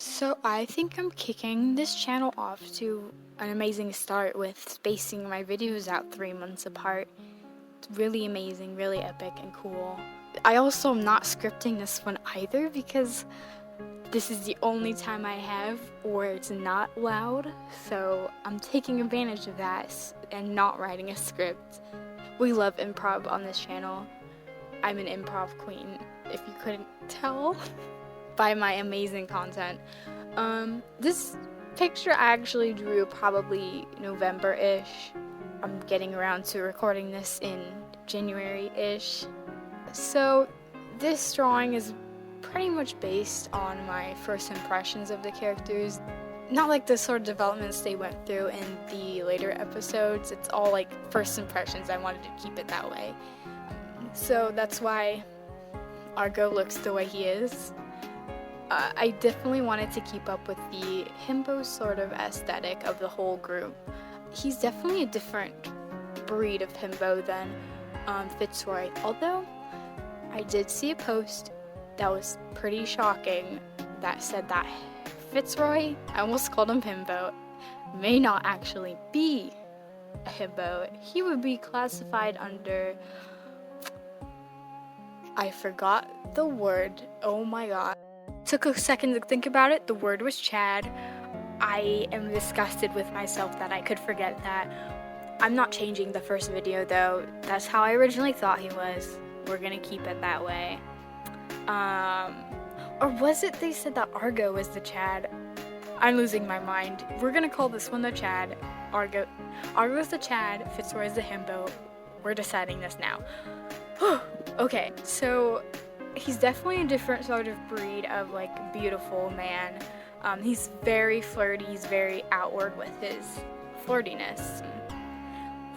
So I think I'm kicking this channel off to an amazing start with spacing my videos out 3 months apart. It's really amazing, really epic and cool. I also am not scripting this one either because this is the only time I have where it's not loud, so I'm taking advantage of that and not writing a script. We love improv on this channel. I'm an improv queen, if you couldn't tell by my amazing content. This picture I actually drew probably November-ish. I'm getting around to recording this in January-ish. So this drawing is pretty much based on my first impressions of the characters. Not like the sort of developments they went through in the later episodes. It's all like first impressions. I wanted to keep it that way. So that's why Argo looks the way he is. I definitely wanted to keep up with the himbo sort of aesthetic of the whole group. He's definitely a different breed of himbo than Fitzroy, although I did see a post that was pretty shocking that said that Fitzroy, I almost called him himbo, may not actually be a himbo. He would be classified under, I forgot the word, oh my god. Took a second to think about it. The word was Chad. I am disgusted with myself that I could forget that. I'm not changing the first video though. That's how I originally thought he was. We're gonna keep it that way. Or was it they said that Argo was the Chad? I'm losing my mind. We're gonna call this one the Chad. Argo's the Chad, Fitzroy's the himbo. We're deciding this now. Okay, so he's definitely a different sort of breed of like beautiful man. He's very flirty, he's very outward with his flirtiness.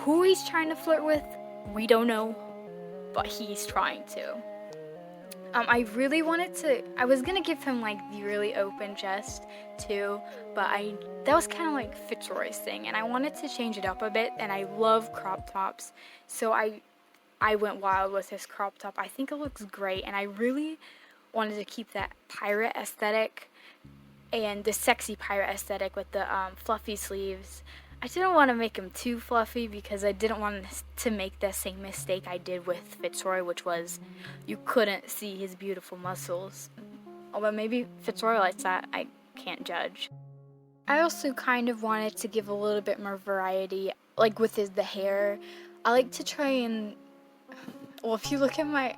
Who he's trying to flirt with, we don't know, but he's trying to. I really wanted to, I was gonna give him like the really open chest too, but that was kind of like Fitzroy's thing, and I wanted to change it up a bit, and I love crop tops, so I went wild with his crop top. I think it looks great, and I really wanted to keep that pirate aesthetic and the sexy pirate aesthetic with the fluffy sleeves. I didn't want to make him too fluffy because I didn't want to make the same mistake I did with Fitzroy, which was you couldn't see his beautiful muscles. Although maybe Fitzroy likes that, I can't judge. I also kind of wanted to give a little bit more variety, like with the hair. I like to try and, well, if you look at my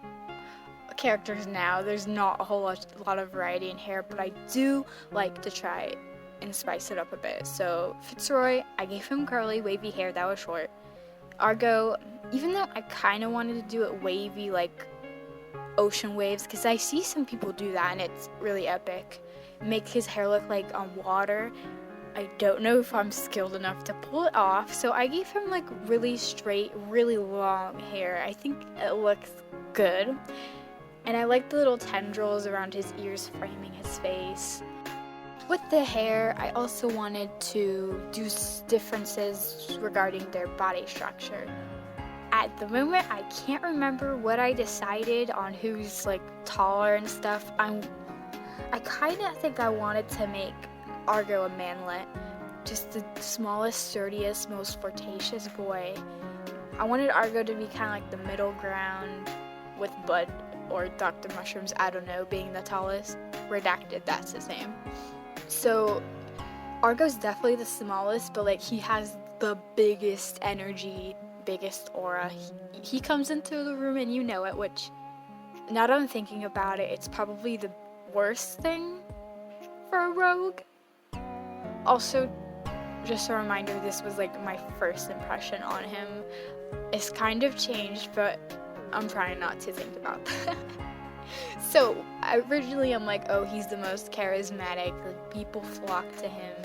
characters now, there's not a whole lot of variety in hair, but I do like to try and spice it up a bit. So Fitzroy, I gave him curly, wavy hair that was short. Argo, even though I kind of wanted to do it wavy, like ocean waves, because I see some people do that and it's really epic. Make his hair look like on water. I don't know if I'm skilled enough to pull it off, so I gave him like really straight, really long hair. I think it looks good. And I like the little tendrils around his ears framing his face. With the hair, I also wanted to do differences regarding their body structure. At the moment, I can't remember what I decided on who's like taller and stuff. I kind of think I wanted to make Argo a manlet, just the smallest, sturdiest, most flirtatious boy. I wanted Argo to be kind of like the middle ground with Bud or Dr. Mushrooms, I don't know, being the tallest. Redacted, that's his name. So Argo's definitely the smallest, but like he has the biggest energy, biggest aura. He comes into the room and you know it, which now that I'm thinking about it, it's probably the worst thing for a rogue. Also, just a reminder, this was like my first impression on him. It's kind of changed, but I'm trying not to think about that. So originally I'm like, oh, he's the most charismatic, like people flock to him.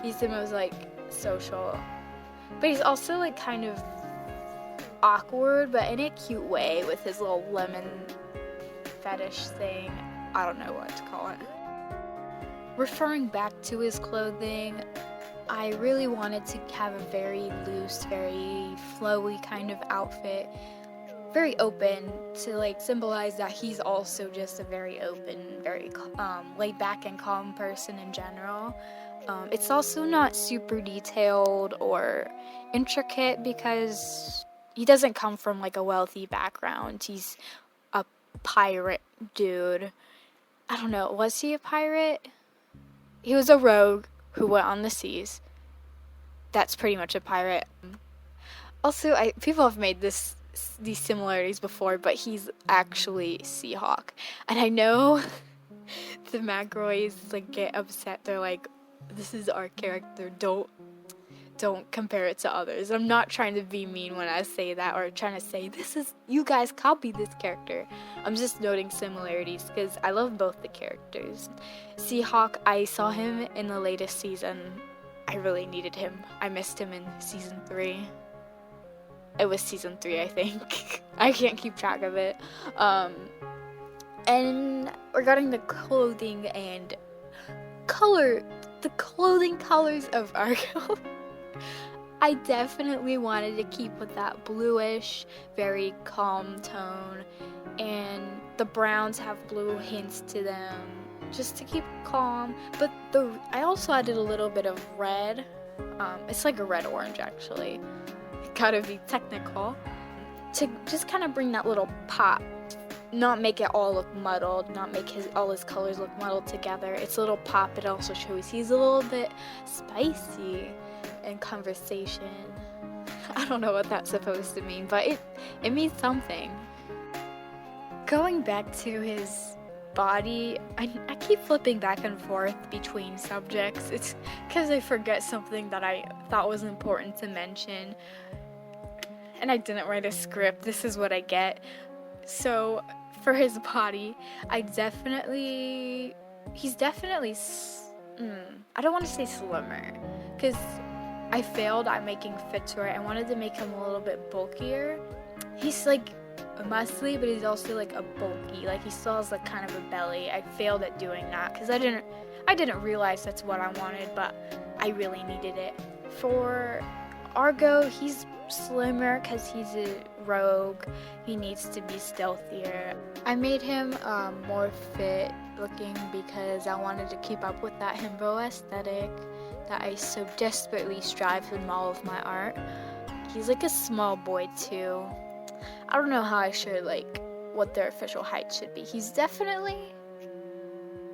He's the most like social, but he's also like kind of awkward, but in a cute way with his little lemon fetish thing. I don't know what to call it. Referring back to his clothing, I really wanted to have a very loose, very flowy kind of outfit. very open to like symbolize that he's also just a very open, very laid back and calm person in general. It's also not super detailed or intricate because he doesn't come from like a wealthy background. He's a pirate dude. I don't know, was he a pirate? He was a rogue who went on the seas. That's pretty much a pirate. Also, people have made these similarities before, but he's actually Seahawk. And I know the McRoys like get upset. They're like, "This is our character. Don't compare it to others." I'm not trying to be mean when I say that, or trying to say this is you guys copy this character. I'm just noting similarities because I love both the characters. Seahawk, I saw him in the latest season. I really needed him. I missed him in season 3. It was season 3, I think. I can't keep track of it. And regarding the clothing and the clothing colors of Argo, I definitely wanted to keep with that bluish, very calm tone, and the browns have blue hints to them, just to keep calm. But I also added a little bit of red. It's like a red-orange, actually. Gotta be technical. To just kind of bring that little pop. Not make it all look muddled, not make all his colors look muddled together. It's a little pop. It also shows he's a little bit spicy in conversation. I don't know what that's supposed to mean, but it means something. Going back to his body, I keep flipping back and forth between subjects. It's because I forget something that I thought was important to mention, and I didn't write a script. This is what I get. So for his body, he's definitely I don't want to say slimmer, because I failed at making Fitzroy. I wanted to make him a little bit bulkier. He's like muscly, but he's also like a bulky, like he still has like kind of a belly. I failed at doing that because I didn't realize that's what I wanted, but I really needed it. For Argo, he's slimmer because he's a rogue. He needs to be stealthier. I made him more fit looking because I wanted to keep up with that himbo aesthetic that I so desperately strive in all of my art. He's like a small boy too. I don't know how I should like what their official height should be. He's definitely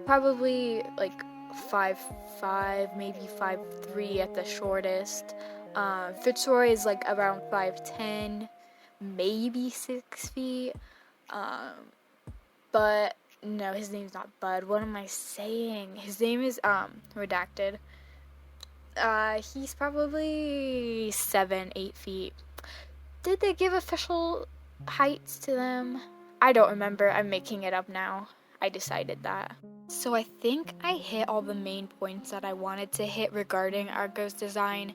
probably like 5'5", maybe 5'3" at the shortest. Fitzroy is like around 5'10", maybe 6 feet. But no, his name's not Bud. What am I saying? His name is redacted. He's probably 7-8 feet. Did they give official heights to them? I don't remember. I'm making it up now. I decided that. So I think I hit all the main points that I wanted to hit regarding Argo's design.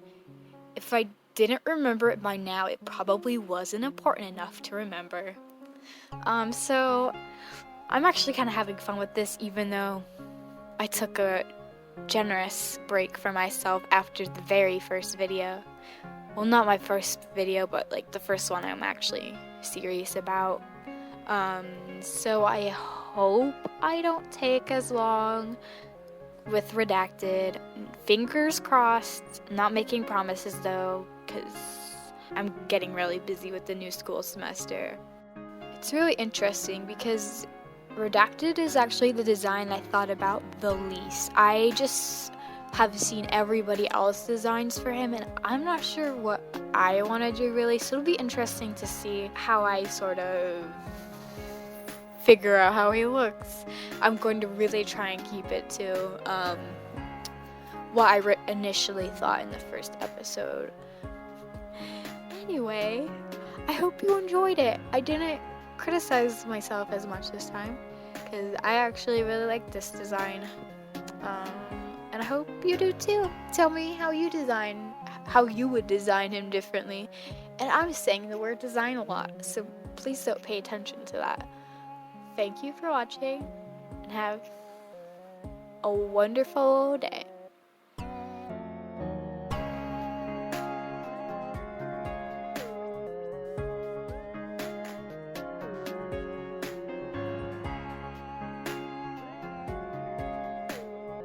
If I didn't remember it by now, it probably wasn't important enough to remember. So I'm actually kind of having fun with this, even though I took a generous break for myself after the very first video. Well, not my first video, but like the first one I'm actually serious about. So I hope I don't take as long with redacted. Fingers crossed. Not making promises though, because I'm getting really busy with the new school semester. It's really interesting because redacted is actually the design I thought about the least. I just have seen everybody else designs for him, and I'm not sure what I want to do really, so it'll be interesting to see how I sort of figure out how he looks. I'm going to really try and keep it to what I initially thought in the first episode. Anyway, I hope you enjoyed it. I didn't criticize myself as much this time because I actually really like this design. And I hope you do too. Tell me how you would design him differently. And I'm saying the word design a lot, so please don't pay attention to that. Thank you for watching, and have a wonderful day.